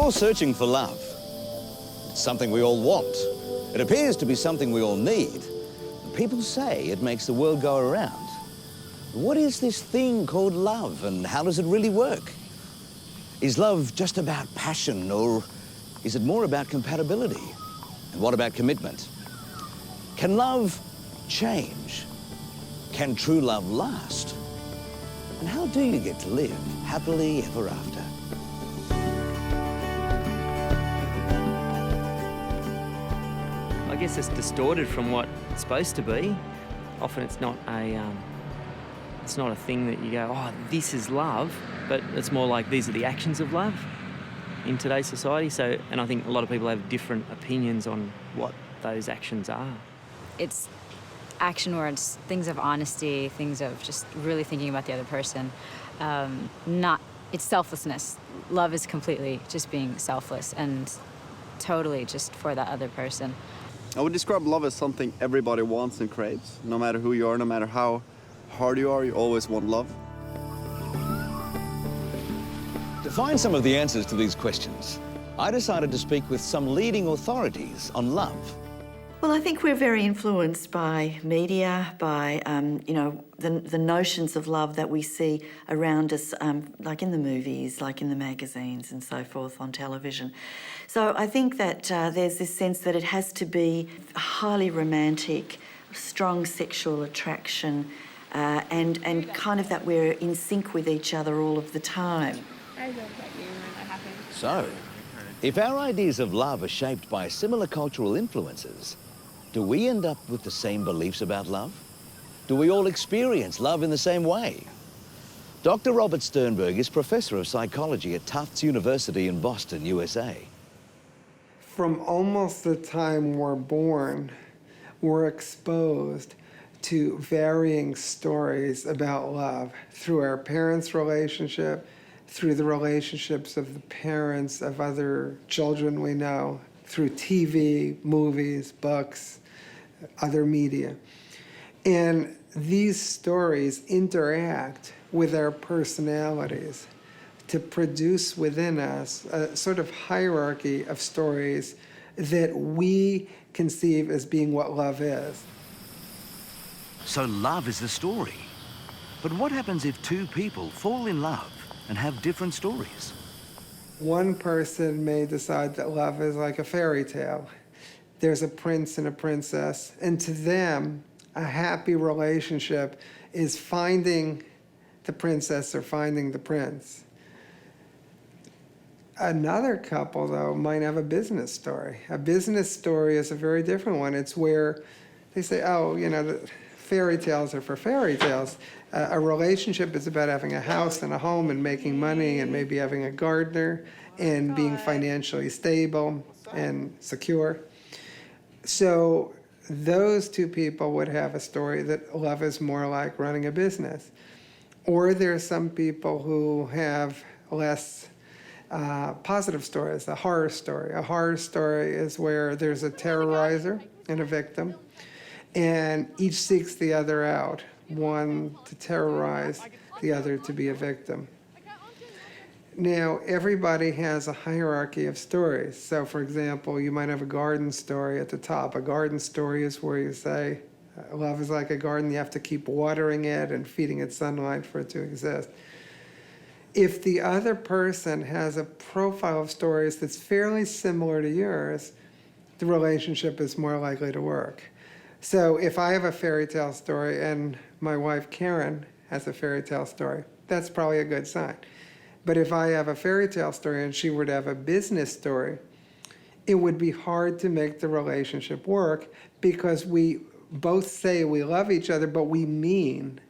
all searching for love. It's something we all want. It appears to be something we all need. And people say it makes the world go around. What is this thing called love, and how does it really work? Is love just about passion, or is it more about compatibility? And what about commitment? Can love change? Can true love last? And how do you get to live happily ever after? I guess it's distorted from what it's supposed to be. Often it's not a thing that you go, oh, this is love, but it's more like these are the actions of love in today's society. So, and I think a lot of people have different opinions on what those actions are. It's action words, things of honesty, things of just really thinking about the other person. It's selflessness. Love is completely just being selfless and totally just for that other person. I would describe love as something everybody wants and craves. No matter who you are, no matter how hard you are, you always want love. To find some of the answers to these questions, I decided to speak with some leading authorities on love. Well, I think we're very influenced by media, by the notions of love that we see around us, like in the movies, like in the magazines and so forth on television. So I think that there's this sense that it has to be highly romantic, strong sexual attraction, and kind of that we're in sync with each other all of the time. I love that you when that happens. So, if our ideas of love are shaped by similar cultural influences, do we end up with the same beliefs about love? Do we all experience love in the same way? Dr. Robert Sternberg is professor of psychology at Tufts University in Boston, USA. From almost the time we're born, we're exposed to varying stories about love through our parents' relationship, through the relationships of the parents of other children we know, through TV, movies, books, other media. And these stories interact with our personalities to produce within us a sort of hierarchy of stories that we conceive as being what love is. So love is the story. But what happens if two people fall in love and have different stories? One person may decide that love is like a fairy tale. There's a prince and a princess, and to them, a happy relationship is finding the princess or finding the prince. Another couple, though, might have a business story. A business story is a very different one. It's where they say, oh, the fairy tales are for fairy tales. A relationship is about having a house and a home and making money and maybe having a gardener and being financially stable and secure. So those two people would have a story that love is more like running a business. Or there's some people who have less positive stories, a horror story. A horror story is where there's a terrorizer and a victim, and each seeks the other out, one to terrorize, the other to be a victim. Now, everybody has a hierarchy of stories. So, for example, you might have a garden story at the top. A garden story is where you say, love is like a garden. You have to keep watering it and feeding it sunlight for it to exist. If the other person has a profile of stories that's fairly similar to yours, the relationship is more likely to work. So if I have a fairy tale story and my wife Karen has a fairy tale story, that's probably a good sign. But if I have a fairy tale story and she were to have a business story, it would be hard to make the relationship work because we both say we love each other, but we mean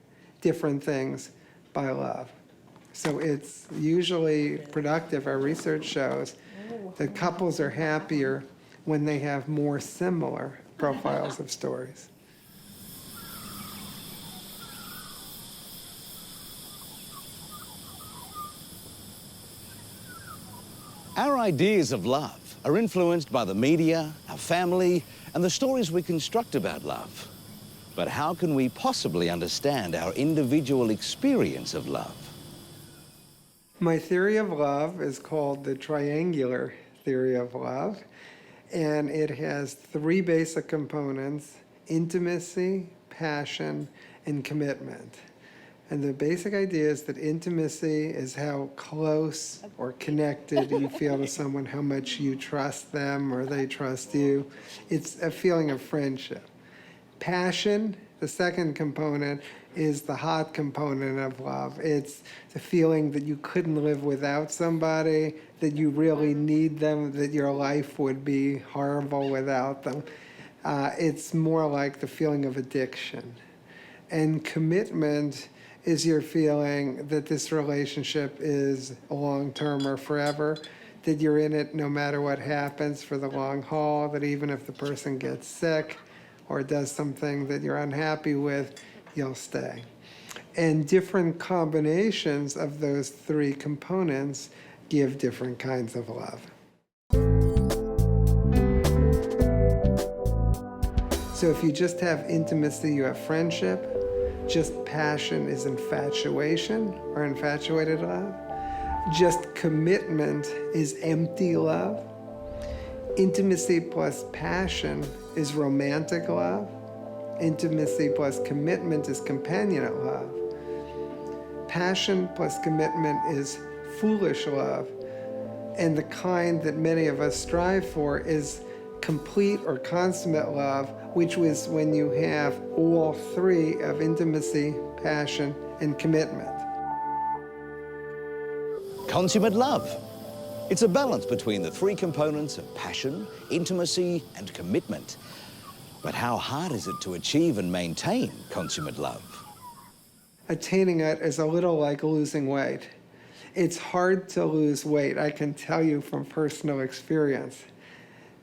different things by love. So it's usually productive. Our research shows that couples are happier when they have more similar profiles of stories. Our ideas of love are influenced by the media, our family, and the stories we construct about love. But how can we possibly understand our individual experience of love? My theory of love is called the triangular theory of love, and it has three basic components: intimacy, passion, and commitment. And the basic idea is that intimacy is how close or connected you feel to someone, how much you trust them or they trust you. It's a feeling of friendship. Passion, the second component, is the hot component of love. It's the feeling that you couldn't live without somebody, that you really need them, that your life would be horrible without them. It's more like the feeling of addiction. And commitment is your feeling that this relationship is long-term or forever, that you're in it no matter what happens for the long haul, that even if the person gets sick or does something that you're unhappy with, you'll stay. And different combinations of those three components give different kinds of love. So if you just have intimacy, you have friendship. Just passion is infatuation or infatuated love. Just commitment is empty love. Intimacy plus passion is romantic love. Intimacy plus commitment is companionate love. Passion plus commitment is foolish love. And the kind that many of us strive for is complete or consummate love, which was when you have all three of intimacy, passion, and commitment. Consummate love. It's a balance between the three components of passion, intimacy, and commitment. But how hard is it to achieve and maintain consummate love? Attaining it is a little like losing weight. It's hard to lose weight, I can tell you from personal experience,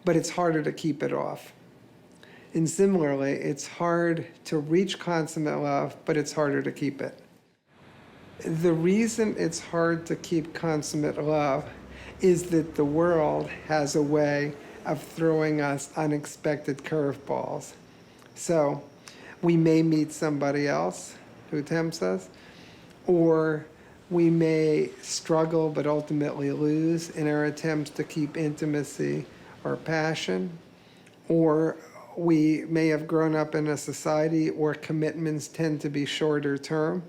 but it's harder to keep it off. And similarly, it's hard to reach consummate love, but it's harder to keep it. The reason it's hard to keep consummate love is that the world has a way of throwing us unexpected curveballs. So we may meet somebody else who tempts us, or we may struggle but ultimately lose in our attempts to keep intimacy or passion, or we may have grown up in a society where commitments tend to be shorter term,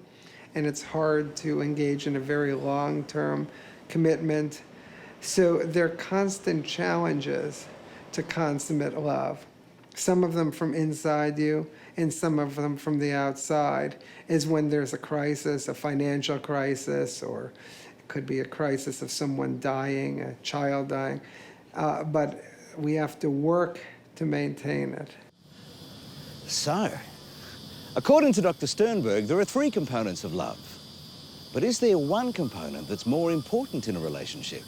and it's hard to engage in a very long-term commitment. So there are constant challenges to consummate love. Some of them from inside you, and some of them from the outside, is when there's a crisis, a financial crisis, or it could be a crisis of someone dying, a child dying. But we have to work to maintain it. So, according to Dr. Sternberg, there are three components of love. But is there one component that's more important in a relationship?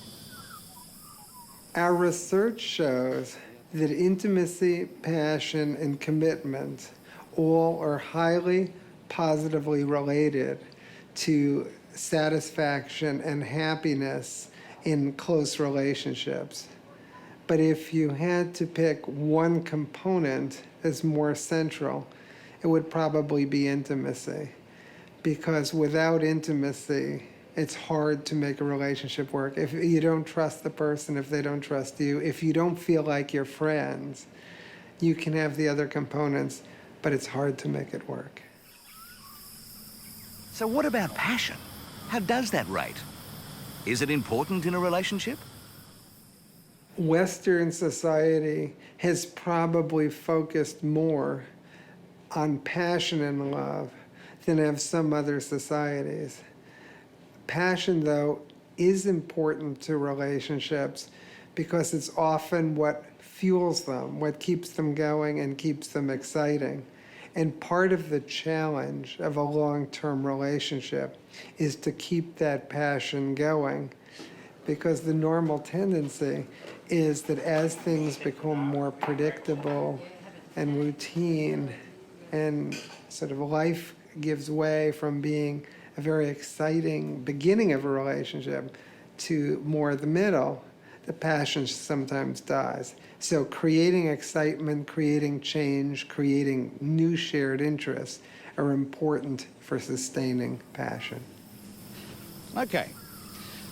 Our research shows that intimacy, passion, and commitment all are highly positively related to satisfaction and happiness in close relationships. But if you had to pick one component as more central, it would probably be intimacy. Because without intimacy, it's hard to make a relationship work. If you don't trust the person, if they don't trust you, if you don't feel like you're friends, you can have the other components, but it's hard to make it work. So what about passion? How does that rate? Is it important in a relationship? Western society has probably focused more on passion and love than have some other societies. Passion, though, is important to relationships because it's often what fuels them, what keeps them going and keeps them exciting. And part of the challenge of a long-term relationship is to keep that passion going, because the normal tendency is that as things become more predictable and routine and sort of life gives way from being a very exciting beginning of a relationship to more the middle, the passion sometimes dies. So creating excitement, creating change, creating new shared interests are important for sustaining passion. Okay.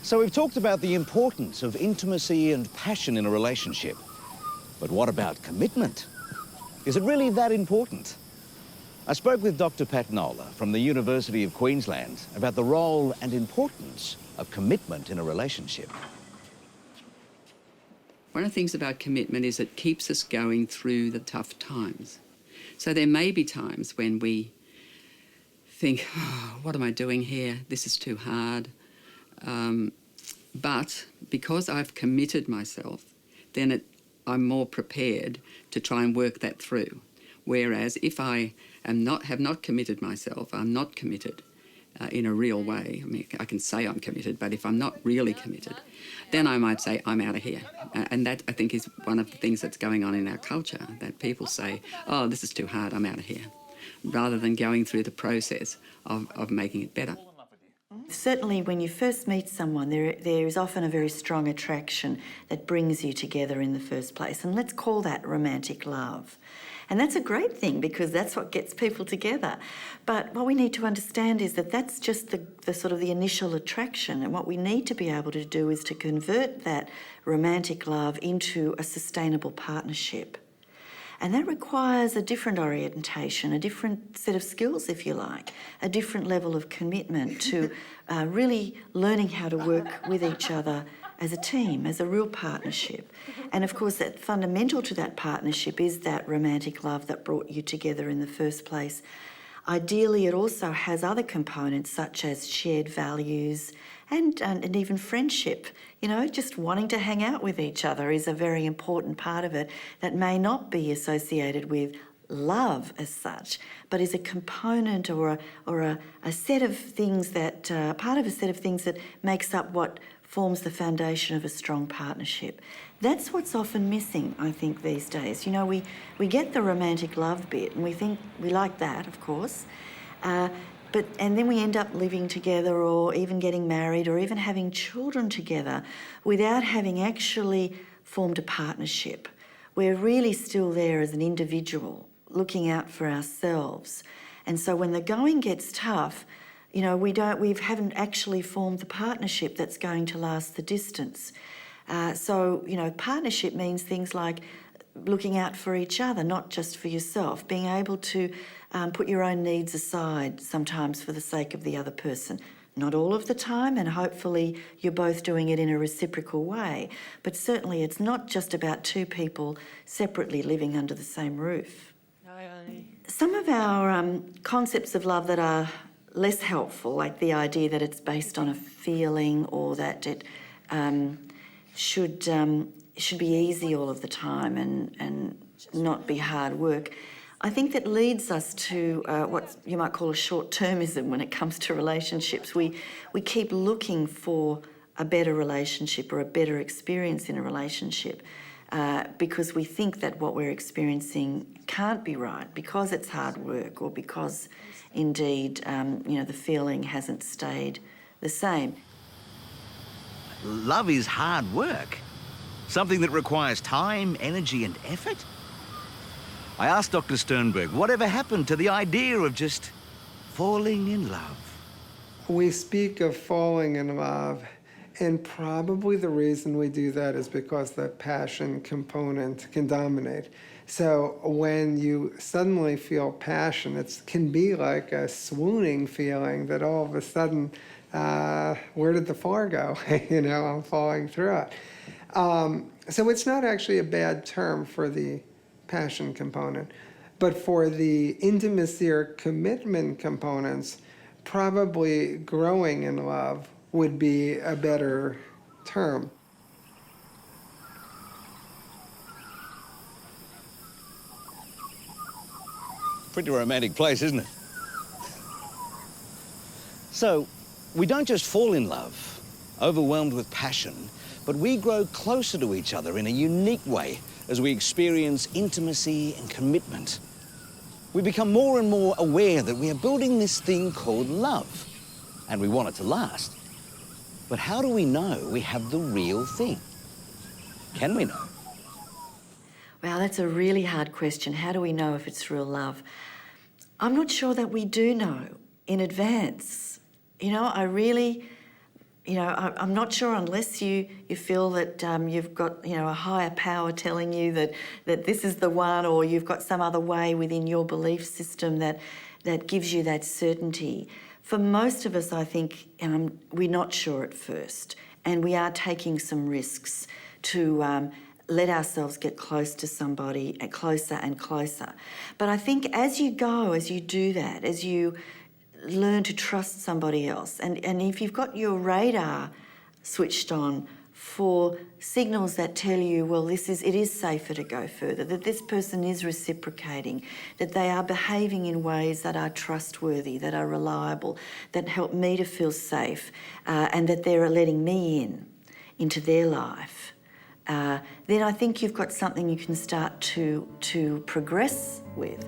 So we've talked about the importance of intimacy and passion in a relationship. But what about commitment? Is it really that important? I spoke with Dr. Pat Nola from the University of Queensland about the role and importance of commitment in a relationship. One of the things about commitment is it keeps us going through the tough times. So there may be times when we think, oh, what am I doing here? This is too hard. But because I've committed myself, then I'm more prepared to try and work that through. Whereas if I have not committed myself, I'm not committed in a real way. I mean, I can say I'm committed, but if I'm not really committed, then I might say, I'm out of here. And that, I think, is one of the things that's going on in our culture, that people say, oh, this is too hard, I'm out of here, rather than going through the process of making it better. Certainly when you first meet someone, there is often a very strong attraction that brings you together in the first place. And let's call that romantic love. And that's a great thing because that's what gets people together. But what we need to understand is that that's just the sort of the initial attraction. And what we need to be able to do is to convert that romantic love into a sustainable partnership. And that requires a different orientation, a different set of skills, if you like, a different level of commitment to really learning how to work with each other as a team, as a real partnership. And of course, that fundamental to that partnership is that romantic love that brought you together in the first place. Ideally, it also has other components such as shared values and even friendship. You know, just wanting to hang out with each other is a very important part of it that may not be associated with love as such, but is a component or a set of things that, part of a set of things that makes up what forms the foundation of a strong partnership. That's what's often missing, I think, these days. You know, we get the romantic love bit and we think we like that, of course, and then we end up living together or even getting married or even having children together without having actually formed a partnership. We're really still there as an individual, looking out for ourselves. And so when the going gets tough, you know, we haven't actually formed the partnership that's going to last the distance. So, you know, partnership means things like looking out for each other, not just for yourself, being able to put your own needs aside sometimes for the sake of the other person. Not all of the time, and hopefully you're both doing it in a reciprocal way. But certainly it's not just about two people separately living under the same roof. Some of our concepts of love that are less helpful, like the idea that it's based on a feeling or that it should be easy all of the time and not be hard work. I think that leads us to what you might call a short-termism when it comes to relationships. We keep looking for a better relationship or a better experience in a relationship because we think that what we're experiencing can't be right because it's hard work or because indeed you know, the feeling hasn't stayed the same. Love is hard work. Something that requires time, energy and effort. I asked Dr. Sternberg whatever happened to the idea of just falling in love. We speak of falling in love, and probably the reason we do that is because the passion component can dominate. So when you suddenly feel passion, it can be like a swooning feeling that all of a sudden, where did the floor go? You know, I'm falling through it. So it's not actually a bad term for the passion component, but for the intimacy or commitment components, probably growing in love would be a better term. Pretty romantic place, isn't it? So, we don't just fall in love, overwhelmed with passion, but we grow closer to each other in a unique way as we experience intimacy and commitment. We become more and more aware that we are building this thing called love, and we want it to last. But how do we know we have the real thing? Can we know? Wow, that's a really hard question. How do we know if it's real love? I'm not sure that we do know in advance. You know, I really I'm not sure unless you feel that you've got, a higher power telling you that this is the one, or you've got some other way within your belief system that gives you that certainty. For most of us, I think we're not sure at first, and we are taking some risks to let ourselves get close to somebody, closer and closer. But I think as you do that, as you learn to trust somebody else, and if you've got your radar switched on for signals that tell you, well, it is safer to go further, that this person is reciprocating, that they are behaving in ways that are trustworthy, that are reliable, that help me to feel safe, and that they're letting me into their life, then I think you've got something you can start to progress with.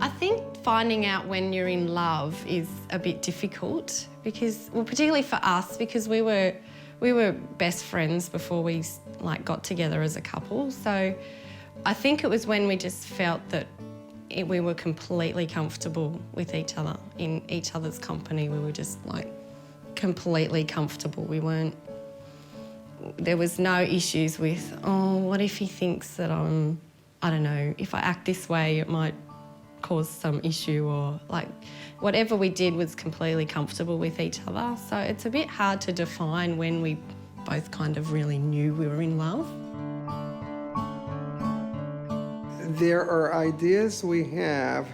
I think finding out when you're in love is a bit difficult because, well, particularly for us, because we were best friends before we got together as a couple. So I think it was when we just felt that we were completely comfortable with each other, in each other's company. We were just completely comfortable. There was no issues with, oh, what if he thinks that I don't know, if I act this way, it might cause some issue, or whatever we did was completely comfortable with each other. So it's a bit hard to define when we both kind of really knew we were in love. There are ideas we have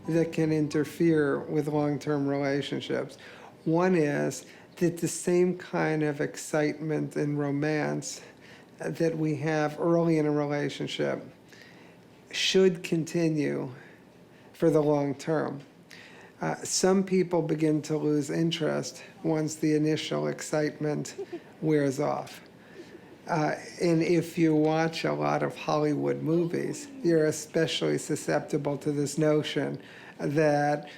that can interfere with long-term relationships. One is that the same kind of excitement and romance that we have early in a relationship should continue for the long term. Some people begin to lose interest once the initial excitement wears off. And if you watch a lot of Hollywood movies, you're especially susceptible to this notion that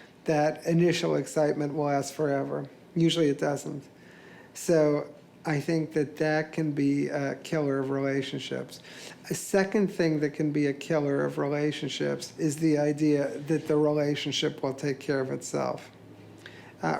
initial excitement will last forever. Usually it doesn't. So I think that can be a killer of relationships. A second thing that can be a killer of relationships is the idea that the relationship will take care of itself.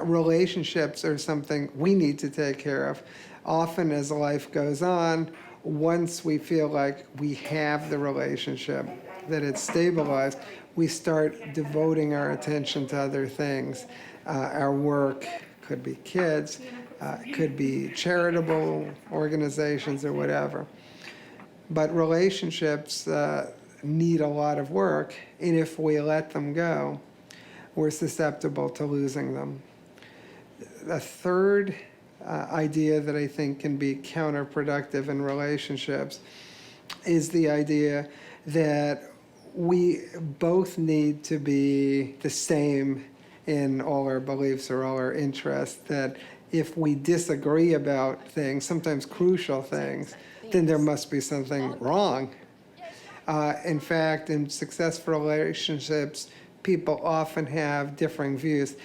Relationships are something we need to take care of. Often as life goes on, once we feel like we have the relationship, that it's stabilized, we start devoting our attention to other things. Our work, could be kids, could be charitable organizations or whatever. But relationships need a lot of work, and if we let them go, we're susceptible to losing them. The third idea that I think can be counterproductive in relationships is the idea that we both need to be the same in all our beliefs or all our interests, that if we disagree about things, sometimes crucial things, then there must be something wrong. In fact, in successful relationships, people often have differing views.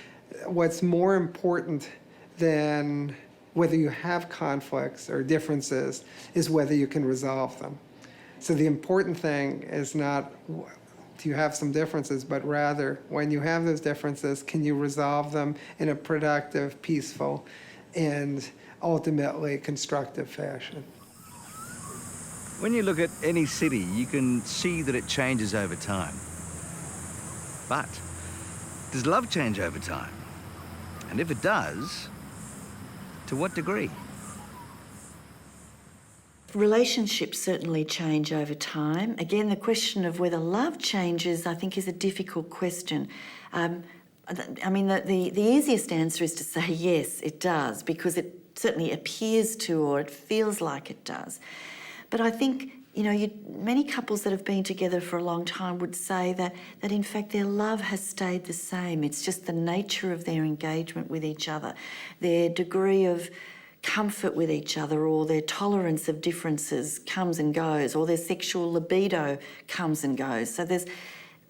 What's more important than whether you have conflicts or differences is whether you can resolve them. So the important thing is not do you have some differences, but rather when you have those differences, can you resolve them in a productive, peaceful, and ultimately constructive fashion. When you look at any city, you can see that it changes over time. But does love change over time? And if it does, to what degree? Relationships certainly change over time. Again, the question of whether love changes, I think, is a difficult question. The easiest answer is to say yes, it does, because it certainly appears to, or it feels like it does. But I think, many couples that have been together for a long time would say that in fact their love has stayed the same. It's just the nature of their engagement with each other, their degree of comfort with each other, or their tolerance of differences comes and goes, or their sexual libido comes and goes. So there's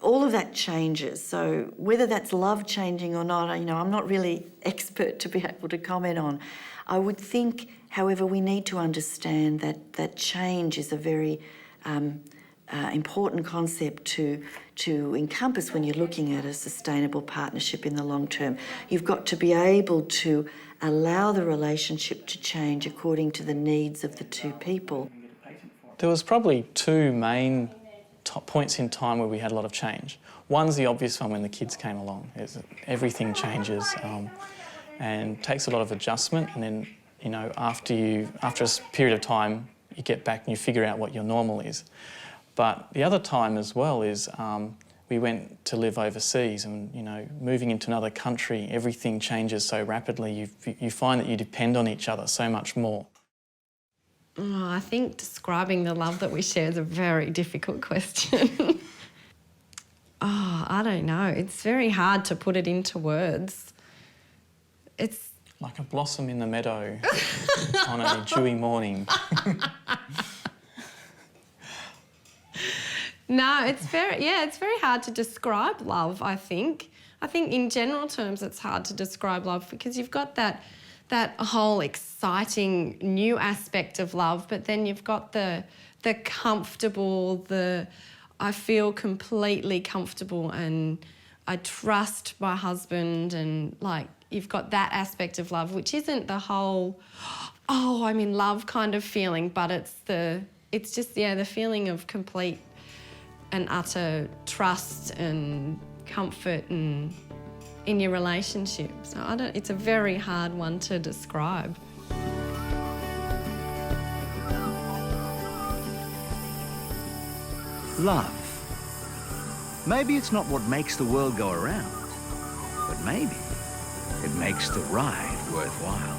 all of that changes. So whether that's love changing or not, I'm not really expert to be able to comment on. I would think, however, we need to understand that change is a very important concept to encompass when you're looking at a sustainable partnership in the long term. You've got to be able to allow the relationship to change according to the needs of the two people. There was probably two main points in time where we had a lot of change. One's the obvious one when the kids came along. Everything changes and takes a lot of adjustment, and then, you know, after a period of time, you get back and you figure out what your normal is. But the other time as well is we went to live overseas, and, you know, moving into another country, everything changes so rapidly. You find that you depend on each other so much more. Oh, I think describing the love that we share is a very difficult question. Oh, I don't know. It's very hard to put it into words. It's like a blossom in the meadow on a dewy morning. No, it's very hard to describe love, I think. I think in general terms it's hard to describe love because you've got that whole exciting new aspect of love, but then you've got the comfortable, I feel completely comfortable and I trust my husband, and like you've got that aspect of love, which isn't the whole, oh, I'm in love kind of feeling, but it's just the feeling of complete and utter trust and comfort and in your relationship. So it's a very hard one to describe. Love. Maybe it's not what makes the world go around, but maybe it makes the ride worthwhile.